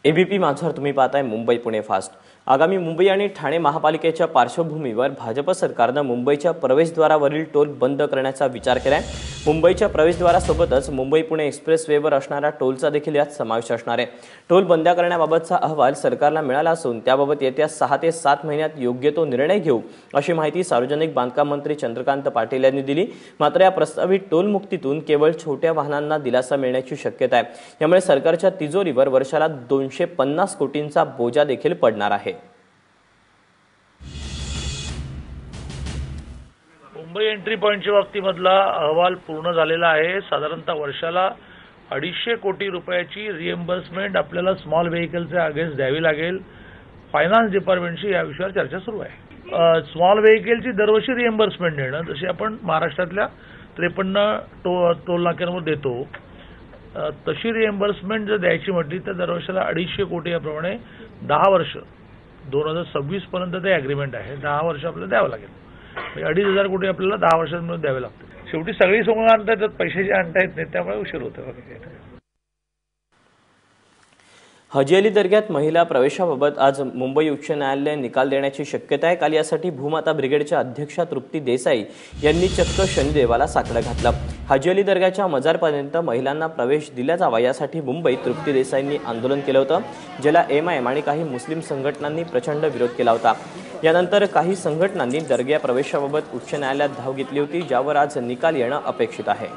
ABP माझावर तुम्ही पाहताय Mumbai Pune fast. आगामी मुंबई आणि ठाणे महापालिकेच्या पार्श्वभूमीवर भाजप सरकारने मुंबईच्या प्रवेशद्वारावरील टोल बंद करण्याचा विचार केलाय। मुंबईच्या प्रवेशद्वारासोबतच मुंबई पुणे एक्सप्रेसवेवर असणारा टोलचा देखील यात समावेश असणार आहे। टोल बंद करण्याबाबतचा अहवाल सरकारला मिळाला असून त्याबाबत येत्या 6 ते 7 महिन्यात योग्य तो निर्णय घेऊ अशी माहिती सार्वजनिक बांधकाम मंत्री चंद्रकांत पाटील यांनी दिली। मात्र या प्रस्तावित टोल मुक्तीतून केवळ छोट्या वाहनांना दिलासा मिळण्याची शक्यता आहे। यामुळे सरकारच्या तिजोरीवर वर्षाला 250 कोटींचा बोजा देखील पडणार आहे। मुंबई एंट्री पॉइंटच्या बाबतीमधला अहवाल पूर्ण झालेला आहे। साधारणतः वर्षाला 250 कोटी रुपयाची रिएम्बर्समेंट आपल्याला स्मॉल व्हेइकलच्या अगेन्स्ट द्यावी लागेल। फायनान्स डिपार्टमेंटशी या विषयावर चर्चा सुरू आहे। स्मॉल व्हेइकलची दरवर्षी रिएम्बर्समेंट देणं जशी आपण महाराष्ट्रातल्या 53 टोल नाक्यांवर देतो तशी रिएम्बर्समेंट जर द्यायची म्हटली तर दरवर्षाला 250 कोटी याप्रमाणे 10 वर्ष 2026 पर्यंत ते अग्रीमेंट आहे। 10 वर्ष आपल्याला द्यावं लागेल। 2,500 कोटी आपल्याला 10 वर्षांमध्ये द्यावे लागते। शेवटी सगळी सोंग आणता येतात, पैशाची आणता येत नाही, त्यामुळे उशीर होतो। हाजी अली दर्ग्यात महिला प्रवेशाबाबत आज मुंबई उच्च न्यायालय निकाल देण्याची शक्यता आहे। काल यासाठी भूमाता ब्रिगेडच्या अध्यक्षा तृप्ती देसाई यांनी चक्क शनिदेवाला साकडं घातलं। हाजी अली दर्ग्याच्या मजारपर्यंत महिलांना प्रवेश दिला जावा यासाठी मुंबईत तृप्ती देसाईंनी आंदोलन केलं होतं, ज्याला एमआयएम आणि काही मुस्लिम संघटनांनी प्रचंड विरोध केला होता। यानंतर काही संघटनांनी दर्गा प्रवेशाबाबत उच्च न्यायालयात धाव घेतली होती, ज्यावर आज निकाल येणं अपेक्षित आहे।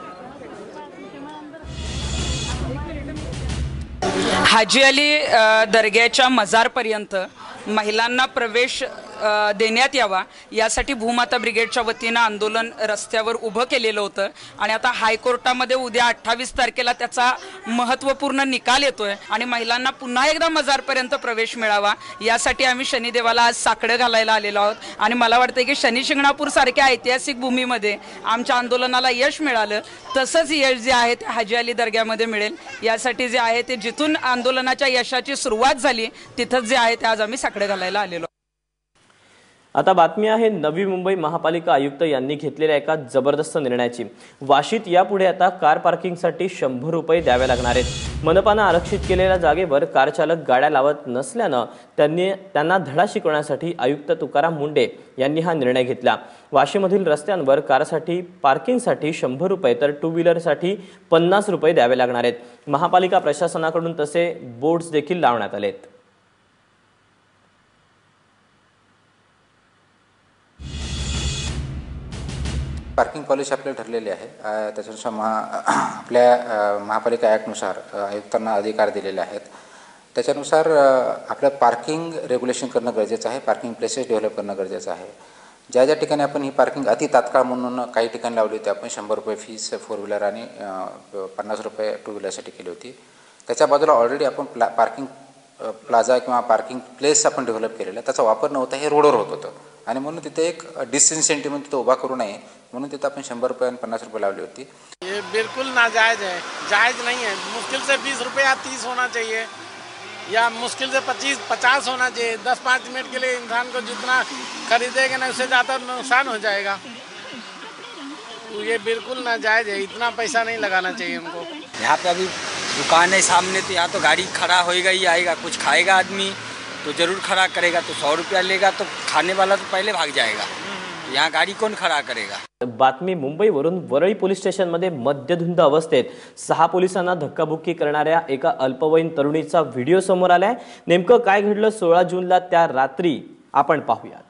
हाजी अली दर्ग्याच्या मजारपर्यंत महिलांना प्रवेश देण्यात यावा यासाठी भूमाता ब्रिगेडच्या वतीने आंदोलन रस्त्यावर उभं केलेलं होतं आणि आता हायकोर्टामध्ये उद्या 28 तारखेला त्याचा महत्त्वपूर्ण निकाल येतोय आणि महिलांना पुन्हा एकदा मजारपर्यंत प्रवेश मिळावा यासाठी आम्ही शनिदेवाला आज साकडं घालायला आलेलो आहोत। आणि मला वाटतं की शनी शिंगणापूर सारख्या ऐतिहासिक भूमीमध्ये आमच्या आंदोलनाला यश मिळालं तसंच यश जे आहे ते हाजी अली दर्ग्यामध्ये मिळेल। यासाठी जे आहे ते जिथून आंदोलनाच्या यशाची सुरुवात झाली तिथंच जे आहे ते आज आम्ही साकडं घालायला आलेलो। आता बातमी आहे नवी मुंबई महापालिका आयुक्त यांनी घेतलेल्या एका जबरदस्त निर्णयाची। वाशीत यापुढे आता कार पार्किंगसाठी 100 रुपये द्यावे लागणार आहेत। मनपानं आरक्षित केलेल्या जागेवर कार चालक गाड्या लावत नसल्यानं त्यांना धडा शिकवण्यासाठी आयुक्त तुकाराम मुंडे यांनी हा निर्णय घेतला। वाशीमधील रस्त्यांवर कारसाठी पार्किंगसाठी 100 रुपये तर टू व्हीलरसाठी 50 रुपये द्यावे लागणार आहेत। महापालिका प्रशासनाकडून तसे बोर्ड्स देखील लावण्यात आलेत। पार्किंग पॉलिसी आपल्याला ठरलेली आहे। त्याच्यानुसार आपल्या महापालिका ॲक्टनुसार आयुक्तांना अधिकार दिलेले आहेत। त्याच्यानुसार आपलं पार्किंग रेग्युलेशन करणं गरजेचं आहे, पार्किंग प्लेसेस डेव्हलप करणं गरजेचं आहे। ज्या ज्या ठिकाणी आपण ही पार्किंग अति तात्काळ म्हणून काही ठिकाणी लावली होती, आपण 100 रुपये फीस 4 व्हीलर आणि 50 रुपये टू व्हीलरसाठी केली होती। त्याच्या बाजूला ऑलरेडी आपण पार्किंग प्लाझा किंवा पार्किंग प्लेस आपण डेव्हलप केलेला, त्याचा वापर नव्हता, हे रोडवर होत होतं आणि म्हणून तिथे एक डिसइन्सेंटिव्ह म्हणून तिथे उभा करू नये म्हणून तिथे आपण 100 रुपये आणि 50 रुपये लावली होती। ये बिल्कुल नाजायज़ है, जायज़ नहीं है। मुश्किल से 20 रुपये या 30 होना चाहिए या मुश्किल से 25-50 होना चाहिए। 10-5 मिनट के लिए इंसान को जितना खरीदेगा ना उससे ज़्यादा नुकसान हो जाएगा। तो ये बिल्कुल नाजायज़ है, इतना पैसा नहीं लगाना चाहिए उनको। यहाँ पे अभी दुकान है सामने, तो यहाँ तो गाड़ी खड़ा होएगा ही आएगा। कुछ खाएगा आदमी तो जरूर खड़ा करेगा, तो 100 रुपया लेगा तो खाने वाला तो पहले भाग जाएगा। यहाँ गाड़ी कौन खड़ा करेगा। बातमी मुंबईवरून वरळी पोलीस स्टेशनमध्ये मद्यधुंद अवस्थेत 6 पोलिसांना धक्काबुक्की करणाऱ्या एका अल्पवयीन तरुणीचा व्हिडिओ समोर आलाय। नेमकं काय घडलं 16 जूनला त्या रात्री आपण पाहूयात।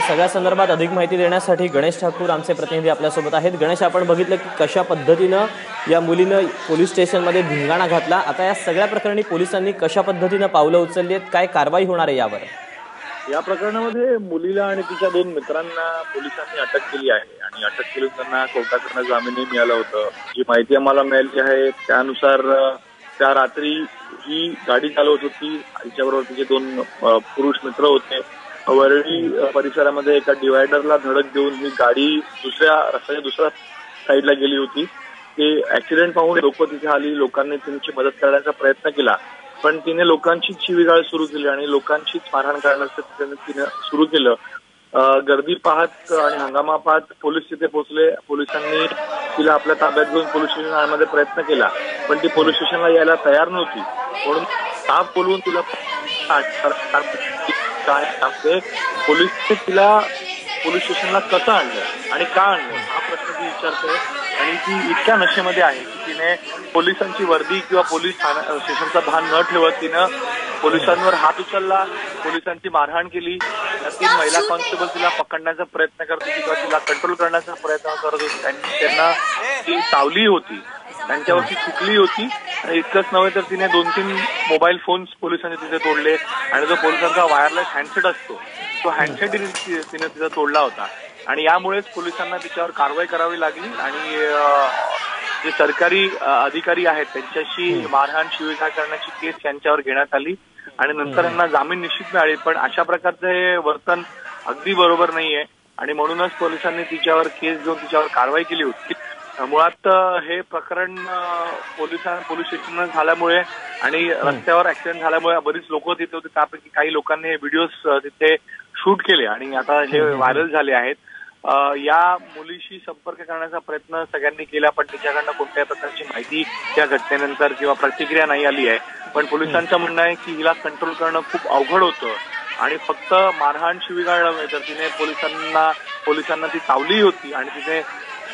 सगळ्या संदर्भात अधिक माहिती देण्यासाठी गणेश ठाकूर आमचे प्रतिनिधी आपल्यासोबत आहेत. गणेश, आपण बघितलं की कशा पद्धतीनं या मुलीनं पोलीस स्टेशनमध्ये धिंगाणा घातला. आता या सगळ्या प्रकरणी पोलिसांनी कशा पद्धतीनं पावलं उचलली आहेत, काय कारवाई होणार आहे यावर? या प्रकरणामध्ये मुलीला आणि तिच्या 2 मित्रांना पोलिसांनी अटक केली आहे आणि अटक केली त्यांना कोर्टाकडनं जामीनही मिळालं होतं. जी माहिती आम्हाला मिळाली आहे त्यानुसार त्या रात्री ही गाडी चालवत होती. तिच्याबरोबर तिचे 2 पुरुष मित्र होते. वरळी परिसरामध्ये एका डिवायडरला धडक देऊन ही गाडी रस्त्याच्या दुसऱ्या साईडला गेली होती. ते ऍक्सिडेंट पाहून लोक तिथे आली. लोकांनी त्यांची मदत करण्याचा प्रयत्न केला, पण तिने लोकांचीच शिवीगाळ सुरू केली आणि लोकांचीच मारहाण करण्याचं तिने सुरू केलं. गर्दी पाहत आणि हंगामा पाहत पोलीस तिथे पोहोचले. पोलिसांनी तिला आपल्या ताब्यात घेऊन पोलीस स्टेशन आणण्याचा प्रयत्न केला, पण ती पोलीस स्टेशनला यायला तयार नव्हती. म्हणून साफ बोलवून तिला पोलीस तिला पोलीस स्टेशनला कसं आणलं आणि का आणलं हा प्रश्न ती विचारते. आणि ती इतक्या नशेमध्ये आहे की तिने पोलिसांची वर्दी किंवा पोलीस स्टेशनचा भान न ठेवत तिनं पोलिसांवर हात उचलला, पोलिसांची मारहाण केली. 3 महिला कॉन्स्टेबल तिला पकडण्याचा प्रयत्न करत होती किंवा तिला कंट्रोल करण्याचा प्रयत्न करत होती. त्यांना ती चावली होती, त्यांच्यावरती चुकली होती. आणि इतकंच नव्हे तर तिने 2-3 मोबाईल फोन्स पोलिसांनी तिथे तोडले आणि जो पोलिसांचा वायरलेस हँडसेट असतो तो हँडसेट तिने तिचा तोडला होता. आणि यामुळेच पोलिसांना तिच्यावर कारवाई करावी लागली आणि जे सरकारी अधिकारी आहेत त्यांच्याशी मारहाण शिवीगाळ करण्याची केस यांच्यावर घेण्यात आली आणि नंतर यांना जामीन निश्चित मिळाली. पण अशा प्रकारचं हे वर्तन अगदी बरोबर नाहीये आणि म्हणूनच पोलिसांनी तिच्यावर केस घेऊन तिच्यावर कारवाई केली होती. मुळात हे प्रकरण पोलीस स्टेशन झाल्यामुळे आणि रस्त्यावर ऍक्सिडेंट झाल्यामुळे बरीच लोक तिथे होते. त्यापैकी काही लोकांनी हे व्हिडिओज तिथे शूट केले आणि आता हे व्हायरल झाले आहेत. या मुलीशी संपर्क करण्याचा प्रयत्न सगळ्यांनी केला, पण तिच्याकडनं कोणत्याही प्रकारची माहिती या घटनेनंतर किंवा प्रतिक्रिया नाही आली आहे. पण पोलिसांचं म्हणणं आहे की हिला कंट्रोल करणं खूप अवघड होतं आणि फक्त मारहाण शिवीगाळ नव्हे तर तिने पोलिसांना ती चावली होती आणि तिने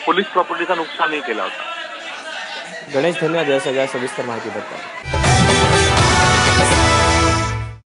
पोलीस प्रॉपर्टीचं नुकसानही केलं होतं. गणेश, धन्यवाद या सगळ्या सविस्तर माहितीबद्दल.